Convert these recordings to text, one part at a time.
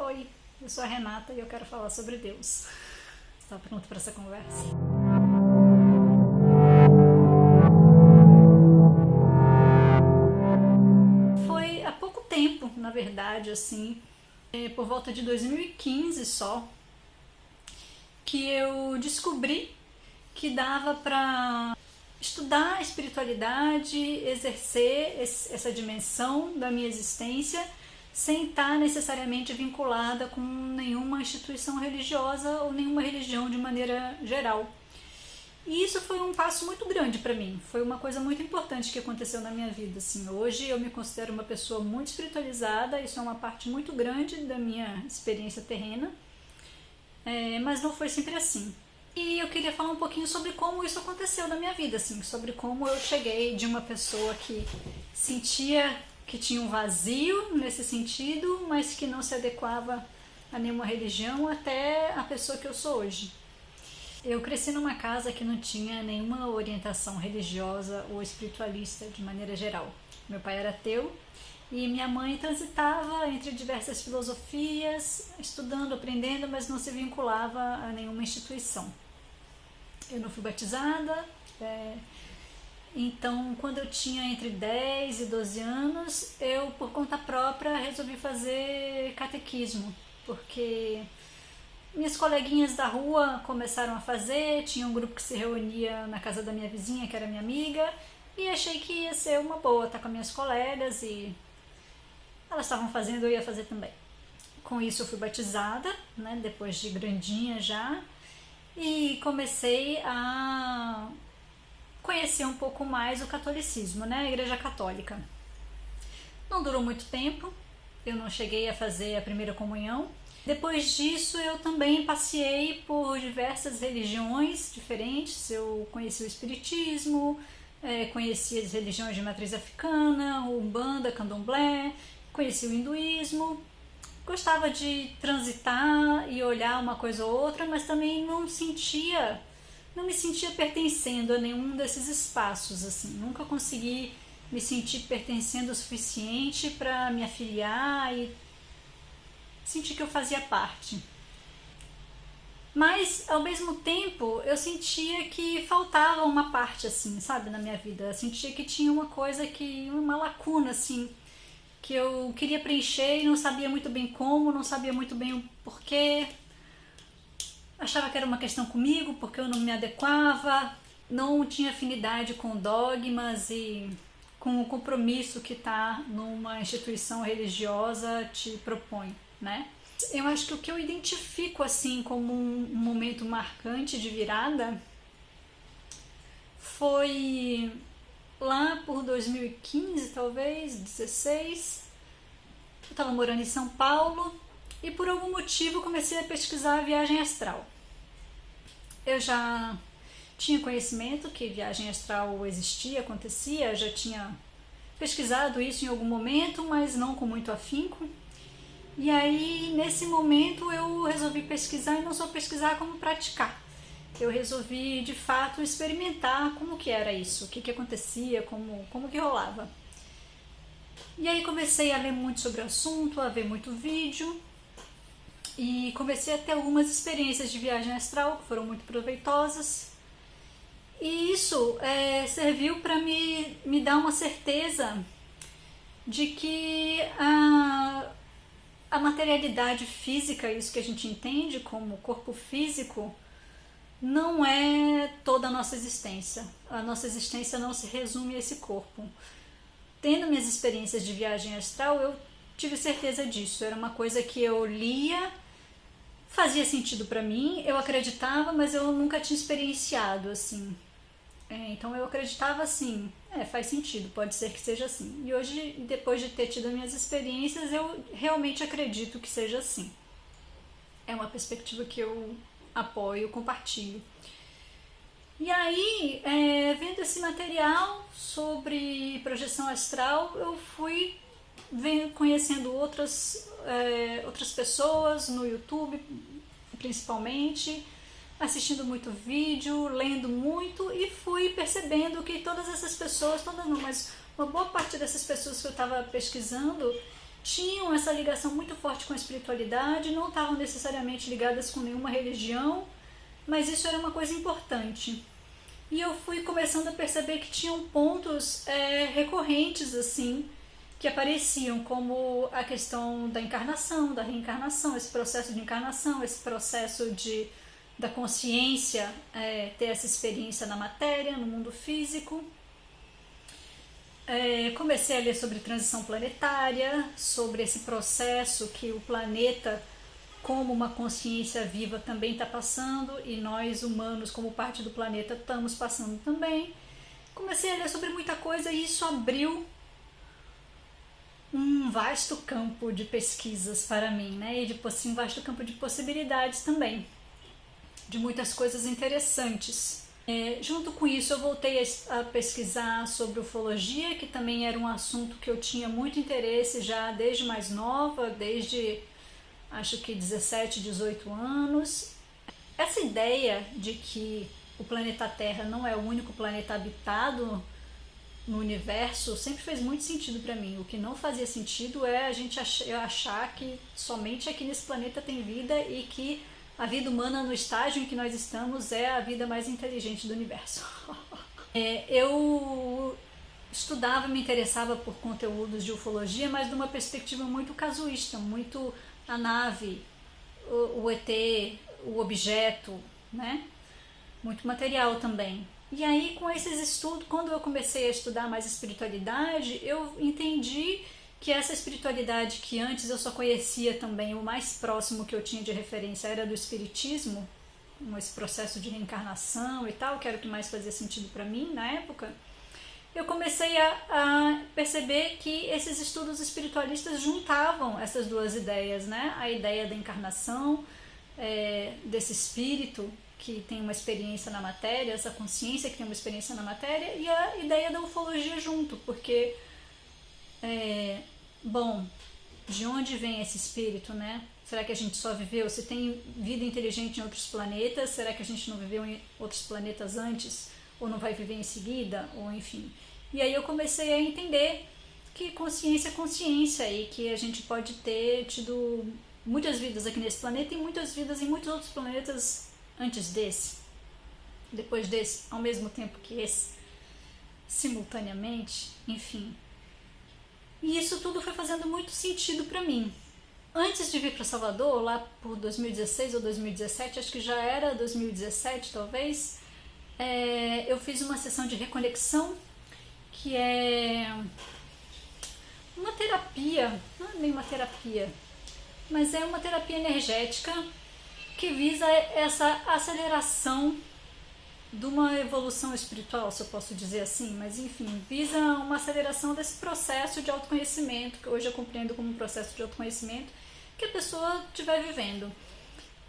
Oi, eu sou a Renata e eu quero falar sobre Deus. Está pronto para essa conversa? Foi há pouco tempo, na verdade, assim, por volta de 2015 só, que eu descobri que dava para estudar a espiritualidade, exercer essa dimensão da minha existência sem estar necessariamente vinculada com nenhuma instituição religiosa ou nenhuma religião de maneira geral. E isso foi um passo muito grande para mim, foi uma coisa muito importante que aconteceu na minha vida. Assim, hoje eu me considero uma pessoa muito espiritualizada, isso é uma parte muito grande da minha experiência terrena, mas não foi sempre assim. E eu queria falar um pouquinho sobre como isso aconteceu na minha vida, assim, sobre como eu cheguei de uma pessoa que sentia que tinha um vazio nesse sentido, mas que não se adequava a nenhuma religião, até a pessoa que eu sou hoje. Eu cresci numa casa que não tinha nenhuma orientação religiosa ou espiritualista de maneira geral. Meu pai era ateu e minha mãe transitava entre diversas filosofias, estudando, aprendendo, mas não se vinculava a nenhuma instituição. Eu não fui batizada, então quando eu tinha entre 10 e 12 anos, eu por conta própria resolvi fazer catequismo, porque minhas coleguinhas da rua começaram a fazer, tinha um grupo que se reunia na casa da minha vizinha, que era minha amiga, e achei que ia ser uma boa estar com minhas colegas e elas estavam fazendo, eu ia fazer também. Com isso eu fui batizada, né, depois de grandinha já, e comecei a conhecer um pouco mais o catolicismo, né, a Igreja Católica. Não durou muito tempo, eu não cheguei a fazer a primeira comunhão. Depois disso eu também passei por diversas religiões diferentes, eu conheci o espiritismo, conheci as religiões de matriz africana, Umbanda, Candomblé, conheci o hinduísmo. Gostava de transitar e olhar uma coisa ou outra, mas também não me sentia pertencendo a nenhum desses espaços, assim. Nunca consegui me sentir pertencendo o suficiente para me afiliar e sentir que eu fazia parte. Mas, ao mesmo tempo, eu sentia que faltava uma parte, assim, sabe, na minha vida. Eu sentia que tinha uma coisa, uma lacuna, assim, que eu queria preencher e não sabia muito bem como, não sabia muito bem o porquê. Achava que era uma questão comigo, porque eu não me adequava, não tinha afinidade com dogmas e com o compromisso que tá numa instituição religiosa te propõe, né? Eu acho que o que eu identifico assim como um momento marcante de virada foi lá por 2015, talvez, 16. Eu estava morando em São Paulo e por algum motivo comecei a pesquisar a viagem astral. Eu já tinha conhecimento que viagem astral existia, acontecia, já tinha pesquisado isso em algum momento, mas não com muito afinco. E aí, nesse momento, eu resolvi pesquisar, e não só pesquisar, como praticar. Eu resolvi, de fato, experimentar como que era isso, o que acontecia, como que rolava. E aí comecei a ler muito sobre o assunto, a ver muito vídeo, e comecei a ter algumas experiências de viagem astral que foram muito proveitosas. E isso serviu para me dar uma certeza de que a materialidade física, isso que a gente entende como corpo físico, não é toda a nossa existência. A nossa existência não se resume a esse corpo. Tendo minhas experiências de viagem astral, eu tive certeza disso. Era uma coisa que eu lia, fazia sentido para mim, eu acreditava, mas eu nunca tinha experienciado, assim. Então eu acreditava assim, faz sentido, pode ser que seja assim. E hoje, depois de ter tido minhas experiências, eu realmente acredito que seja assim. É uma perspectiva que eu apoio, compartilho. E aí, vendo esse material sobre projeção astral, eu fui conhecendo outras pessoas no YouTube, principalmente, assistindo muito vídeo, lendo muito, e fui percebendo que todas essas pessoas, todas não, mas uma boa parte dessas pessoas que eu estava pesquisando, tinham essa ligação muito forte com a espiritualidade, não estavam necessariamente ligadas com nenhuma religião, mas isso era uma coisa importante. E eu fui começando a perceber que tinham pontos recorrentes, assim, que apareciam, como a questão da encarnação, da reencarnação, esse processo de encarnação, esse processo da consciência ter essa experiência na matéria, no mundo físico. Comecei a ler sobre transição planetária, sobre esse processo que o planeta, como uma consciência viva, também está passando, e nós humanos, como parte do planeta, estamos passando também. Comecei a ler sobre muita coisa e isso abriu um vasto campo de pesquisas para mim, né? E depois um vasto campo de possibilidades também, de muitas coisas interessantes. Junto com isso eu voltei a pesquisar sobre ufologia, que também era um assunto que eu tinha muito interesse já desde mais nova, desde acho que 17, 18 anos. Essa ideia de que o planeta Terra não é o único planeta habitado no universo sempre fez muito sentido para mim. O que não fazia sentido é a gente achar que somente aqui nesse planeta tem vida e que a vida humana no estágio em que nós estamos é a vida mais inteligente do universo. Eu estudava, me interessava por conteúdos de ufologia, mas de uma perspectiva muito casuísta, muito a nave, o ET, o objeto, né? Muito material também. E aí, com esses estudos, quando eu comecei a estudar mais espiritualidade, eu entendi que essa espiritualidade que antes eu só conhecia também, o mais próximo que eu tinha de referência era do espiritismo, esse processo de reencarnação e tal, que era o que mais fazia sentido para mim na época. Eu comecei a perceber que esses estudos espiritualistas juntavam essas duas ideias, né? A ideia da encarnação, desse espírito que tem uma experiência na matéria, essa consciência que tem uma experiência na matéria, e a ideia da ufologia junto, porque, de onde vem esse espírito, né? Será que a gente só viveu? Se tem vida inteligente em outros planetas, será que a gente não viveu em outros planetas antes? Ou não vai viver em seguida? Ou enfim. E aí eu comecei a entender que consciência é consciência e que a gente pode ter tido muitas vidas aqui nesse planeta e muitas vidas em muitos outros planetas antes desse, depois desse, ao mesmo tempo que esse, simultaneamente, enfim. E isso tudo foi fazendo muito sentido para mim. Antes de vir para Salvador, lá por 2016 ou 2017, acho que já era 2017 talvez, eu fiz uma sessão de reconexão, que é uma terapia, não é bem uma terapia, mas é uma terapia energética que visa essa aceleração de uma evolução espiritual, se eu posso dizer assim, mas enfim, visa uma aceleração desse processo de autoconhecimento, que hoje eu compreendo como um processo de autoconhecimento que a pessoa estiver vivendo.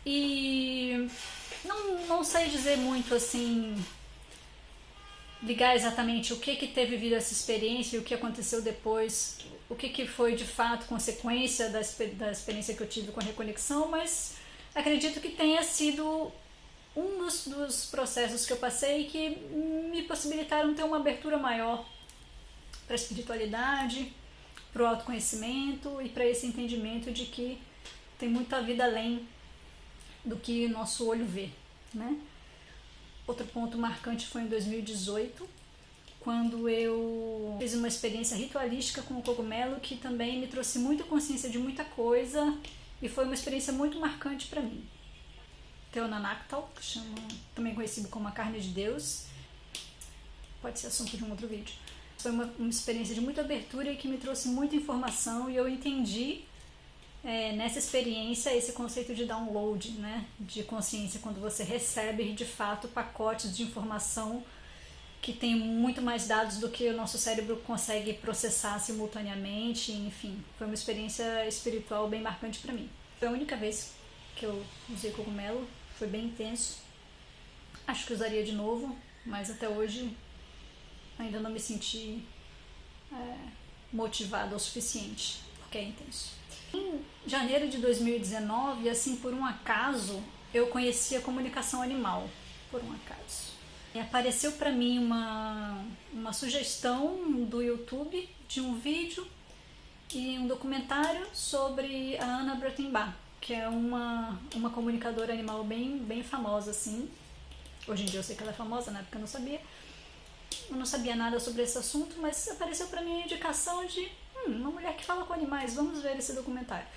E não sei dizer muito assim, ligar exatamente o que teve vindo essa experiência e o que aconteceu depois, o que foi de fato consequência da experiência que eu tive com a reconexão, mas acredito que tenha sido um dos processos que eu passei que me possibilitaram ter uma abertura maior para a espiritualidade, para o autoconhecimento e para esse entendimento de que tem muita vida além do que o nosso olho vê, né? Outro ponto marcante foi em 2018, quando eu fiz uma experiência ritualística com o cogumelo, que também me trouxe muita consciência de muita coisa e foi uma experiência muito marcante para mim. Teonanactal, que chama, também conhecido como a carne de Deus, pode ser assunto de um outro vídeo. Foi uma experiência de muita abertura e que me trouxe muita informação, e eu entendi nessa experiência esse conceito de download, né, de consciência, quando você recebe de fato pacotes de informação que tem muito mais dados do que o nosso cérebro consegue processar simultaneamente, enfim, foi uma experiência espiritual bem marcante para mim. Foi a única vez que eu usei cogumelo, foi bem intenso, acho que usaria de novo, mas até hoje ainda não me senti motivada o suficiente, porque é intenso. Em janeiro de 2019, assim por um acaso, eu conheci a comunicação animal, por um acaso. E apareceu para mim uma sugestão do YouTube de um vídeo e um documentário sobre a Anna Breitenbach, que é uma comunicadora animal bem famosa, assim. Hoje em dia eu sei que ela é famosa, na época eu não sabia. Eu não sabia nada sobre esse assunto, mas apareceu pra mim a indicação de uma mulher que fala com animais, vamos ver esse documentário.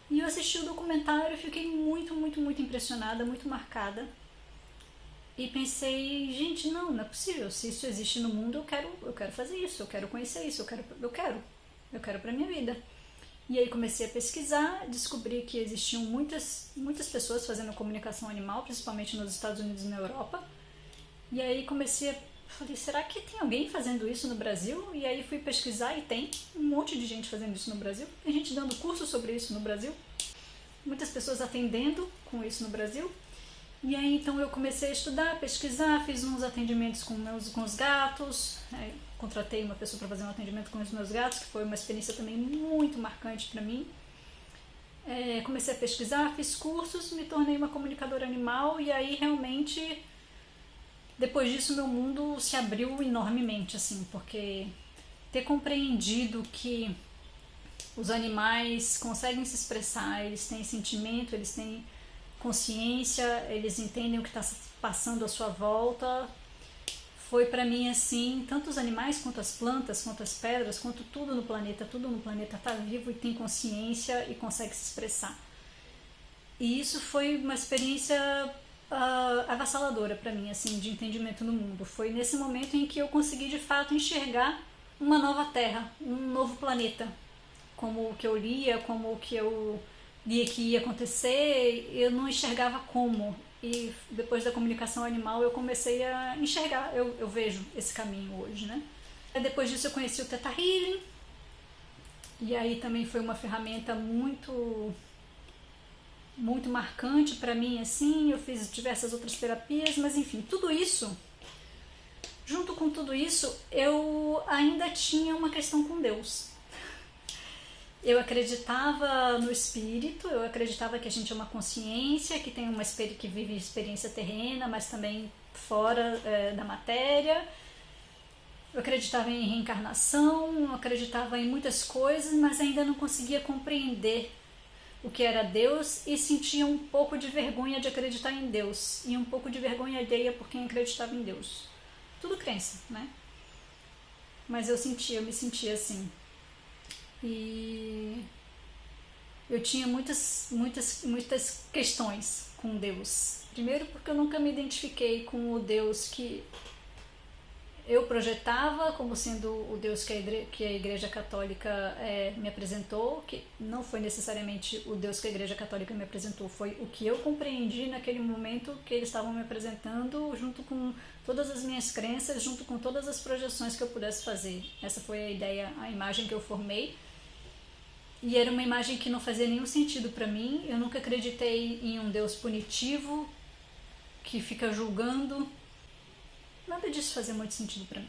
E eu assisti o documentário e fiquei muito impressionada, muito marcada. E pensei, gente, não é possível. Se isso existe no mundo, eu quero fazer isso, eu quero conhecer isso, eu quero pra minha vida. E aí comecei a pesquisar, descobri que existiam muitas pessoas fazendo comunicação animal, principalmente nos Estados Unidos e na Europa. E aí falei, será que tem alguém fazendo isso no Brasil? E aí fui pesquisar e tem um monte de gente fazendo isso no Brasil. Tem gente dando curso sobre isso no Brasil. Muitas pessoas atendendo com isso no Brasil. E aí então eu comecei a estudar, pesquisar, fiz uns atendimentos com os gatos. Contratei uma pessoa para fazer um atendimento com os meus gatos, que foi uma experiência também muito marcante para mim. Comecei a pesquisar, fiz cursos, me tornei uma comunicadora animal e aí realmente... Depois disso, meu mundo se abriu enormemente, assim, porque ter compreendido que os animais conseguem se expressar, eles têm sentimento, eles têm consciência, eles entendem o que está passando à sua volta, foi pra mim assim, tanto os animais quanto as plantas, quanto as pedras, quanto tudo no planeta está vivo e tem consciência e consegue se expressar. E isso foi uma experiência avassaladora para mim, assim, de entendimento no mundo. Foi nesse momento em que eu consegui de fato enxergar uma nova terra, um novo planeta, como o que eu lia, como o que eu lia que ia acontecer, eu não enxergava como. E depois da comunicação animal eu comecei a enxergar, eu vejo esse caminho hoje, né? Depois disso eu conheci o Theta Healing, e aí também foi uma ferramenta muito marcante para mim, assim. Eu fiz diversas outras terapias, mas enfim, junto com tudo isso, eu ainda tinha uma questão com Deus. Eu acreditava no espírito, eu acreditava que a gente é uma consciência, que tem que vive experiência terrena, mas também fora da matéria. Eu acreditava em reencarnação, eu acreditava em muitas coisas, mas ainda não conseguia compreender o que era Deus e sentia um pouco de vergonha de acreditar em Deus e um pouco de vergonha alheia por quem acreditava em Deus. Tudo crença, né? Mas eu me sentia assim. E eu tinha muitas questões com Deus. Primeiro porque eu nunca me identifiquei com o Deus que eu projetava como sendo o Deus que a Igreja Católica me apresentou, que não foi necessariamente o Deus que a Igreja Católica me apresentou, foi o que eu compreendi naquele momento que eles estavam me apresentando, junto com todas as minhas crenças, junto com todas as projeções que eu pudesse fazer. Essa foi a ideia, a imagem que eu formei. E era uma imagem que não fazia nenhum sentido para mim. Eu nunca acreditei em um Deus punitivo, que fica julgando. Nada disso fazia muito sentido para mim.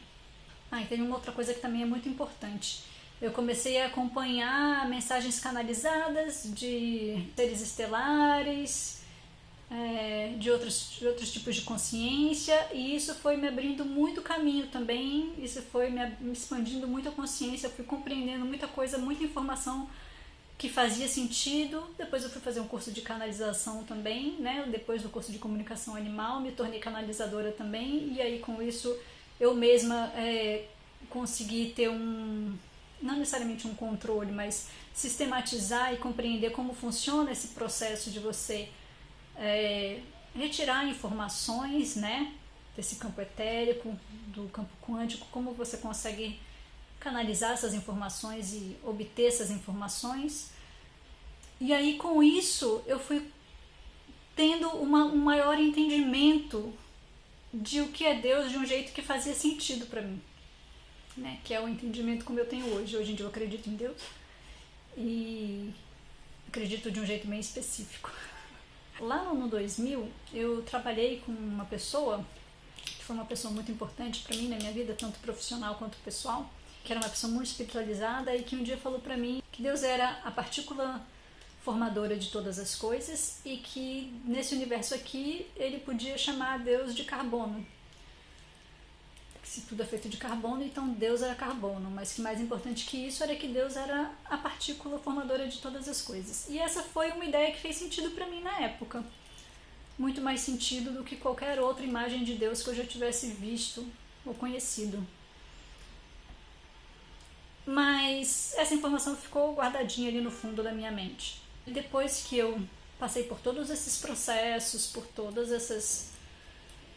E tem uma outra coisa que também é muito importante. Eu comecei a acompanhar mensagens canalizadas de seres estelares, de outros tipos de consciência, e isso foi me abrindo muito caminho também, isso foi me expandindo muito a consciência, eu fui compreendendo muita coisa, muita informação que fazia sentido. Depois eu fui fazer um curso de canalização também, né? Depois do curso de comunicação animal, me tornei canalizadora também, e aí com isso eu mesma consegui ter não necessariamente um controle, mas sistematizar e compreender como funciona esse processo de você retirar informações, né, desse campo etérico, do campo quântico, como você consegue canalizar essas informações e obter essas informações. E aí com isso eu fui tendo um maior entendimento de o que é Deus de um jeito que fazia sentido para mim, né, que é o entendimento como eu tenho hoje. Hoje em dia eu acredito em Deus e acredito de um jeito bem específico. Lá no 2000, eu trabalhei com uma pessoa, que foi uma pessoa muito importante para mim na minha vida, tanto profissional quanto pessoal, que era uma pessoa muito espiritualizada e que um dia falou para mim que Deus era a partícula formadora de todas as coisas e que nesse universo aqui ele podia chamar Deus de carbono. se tudo é feito de carbono, então Deus era carbono, mas que mais importante que isso era que Deus era a partícula formadora de todas as coisas. E essa foi uma ideia que fez sentido para mim na época. Muito mais sentido do que qualquer outra imagem de Deus que eu já tivesse visto ou conhecido. Mas essa informação ficou guardadinha ali no fundo da minha mente. Depois que eu passei por todos esses processos, por todas essas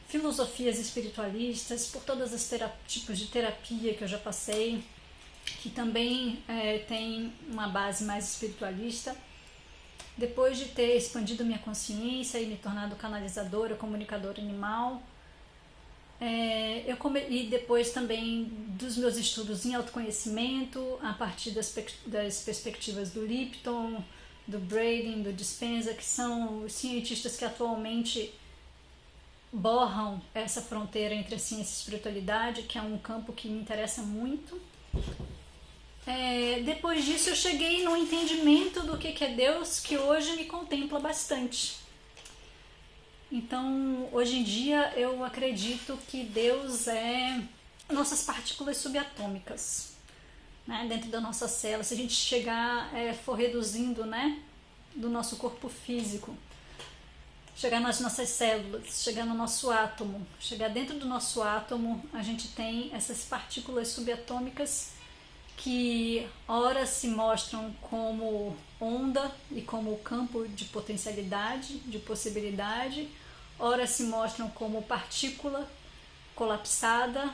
filosofias espiritualistas, por todos os tipos de terapia que eu já passei, que também tem uma base mais espiritualista, depois de ter expandido minha consciência e me tornado canalizadora, comunicadora animal, e depois também dos meus estudos em autoconhecimento, a partir das perspectivas do Lipton, do Braden, do Dispenza, que são os cientistas que atualmente borram essa fronteira entre a ciência e a espiritualidade, que é um campo que me interessa muito. Depois disso eu cheguei no entendimento do que é Deus, que hoje me contempla bastante. Então, hoje em dia eu acredito que Deus é nossas partículas subatômicas, né, dentro da nossa célula. Se a gente for reduzindo, né, do nosso corpo físico, chegar nas nossas células, chegar no nosso átomo, chegar dentro do nosso átomo, a gente tem essas partículas subatômicas que ora se mostram como onda e como campo de potencialidade, de possibilidade, ora se mostram como partícula colapsada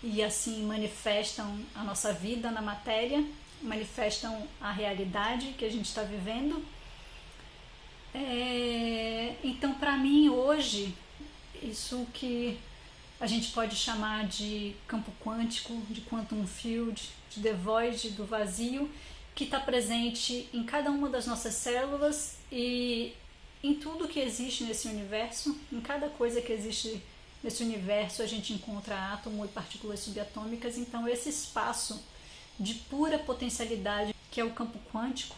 e assim manifestam a nossa vida na matéria, manifestam a realidade que a gente está vivendo. Então, para mim, hoje, isso que a gente pode chamar de campo quântico, de quantum field, de the void, do vazio, que está presente em cada uma das nossas células e em tudo que existe nesse universo. Em cada coisa que existe nesse universo a gente encontra átomo e partículas subatômicas. Então esse espaço de pura potencialidade, que é o campo quântico,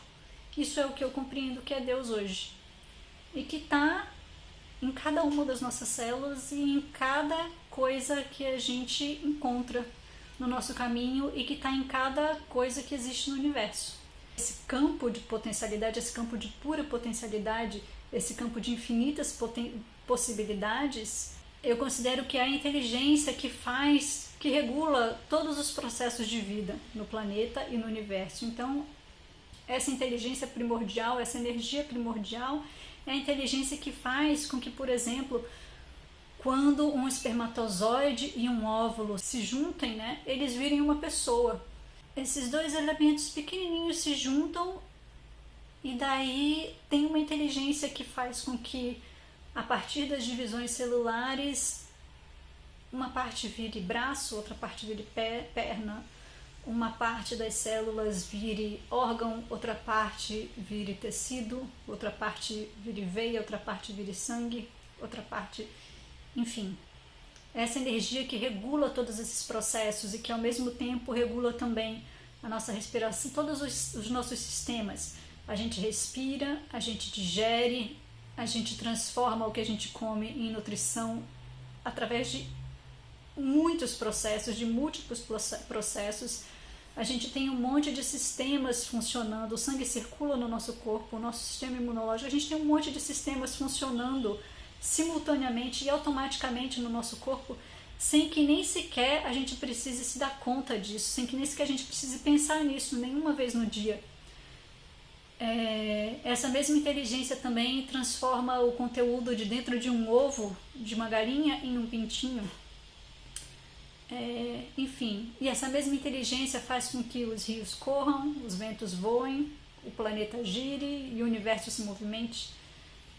isso é o que eu compreendo que é Deus hoje, e que está em cada uma das nossas células e em cada coisa que a gente encontra no nosso caminho e que está em cada coisa que existe no universo. Esse campo de potencialidade, esse campo de pura potencialidade, esse campo de infinitas possibilidades, eu considero que é a inteligência que regula todos os processos de vida no planeta e no universo. Então, essa inteligência primordial, essa energia primordial, é a inteligência que faz com que, por exemplo, quando um espermatozoide e um óvulo se juntem, né, eles virem uma pessoa. Esses dois elementos pequenininhos se juntam e daí tem uma inteligência que faz com que, a partir das divisões celulares, uma parte vire braço, outra parte vire perna, uma parte das células vire órgão, outra parte vire tecido, outra parte vire veia, outra parte vire sangue, outra parte... Enfim, essa energia que regula todos esses processos e que ao mesmo tempo regula também a nossa respiração, todos os nossos sistemas. A gente respira, a gente digere, a gente transforma o que a gente come em nutrição através de muitos processos, de múltiplos processos. A gente tem um monte de sistemas funcionando, o sangue circula no nosso corpo, o nosso sistema imunológico, a gente tem um monte de sistemas funcionando simultaneamente e automaticamente no nosso corpo, sem que nem sequer a gente precise se dar conta disso, sem que nem sequer a gente precise pensar nisso nenhuma vez no dia. Essa mesma inteligência também transforma o conteúdo de dentro de um ovo de uma galinha em um pintinho. Enfim, e essa mesma inteligência faz com que os rios corram, os ventos voem, o planeta gire e o universo se movimente.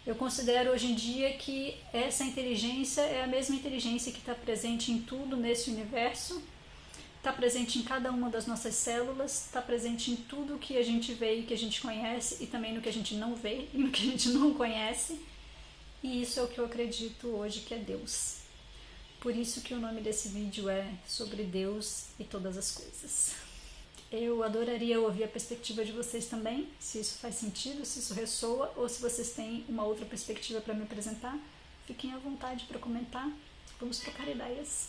Eu considero hoje em dia que essa inteligência é a mesma inteligência que está presente em tudo nesse universo, está presente em cada uma das nossas células, está presente em tudo que a gente vê e que a gente conhece, e também no que a gente não vê e no que a gente não conhece. E isso é o que eu acredito hoje que é Deus. Por isso que o nome desse vídeo é sobre Deus e todas as coisas. Eu adoraria ouvir a perspectiva de vocês também, se isso faz sentido, se isso ressoa, ou se vocês têm uma outra perspectiva para me apresentar. Fiquem à vontade para comentar. Vamos trocar ideias.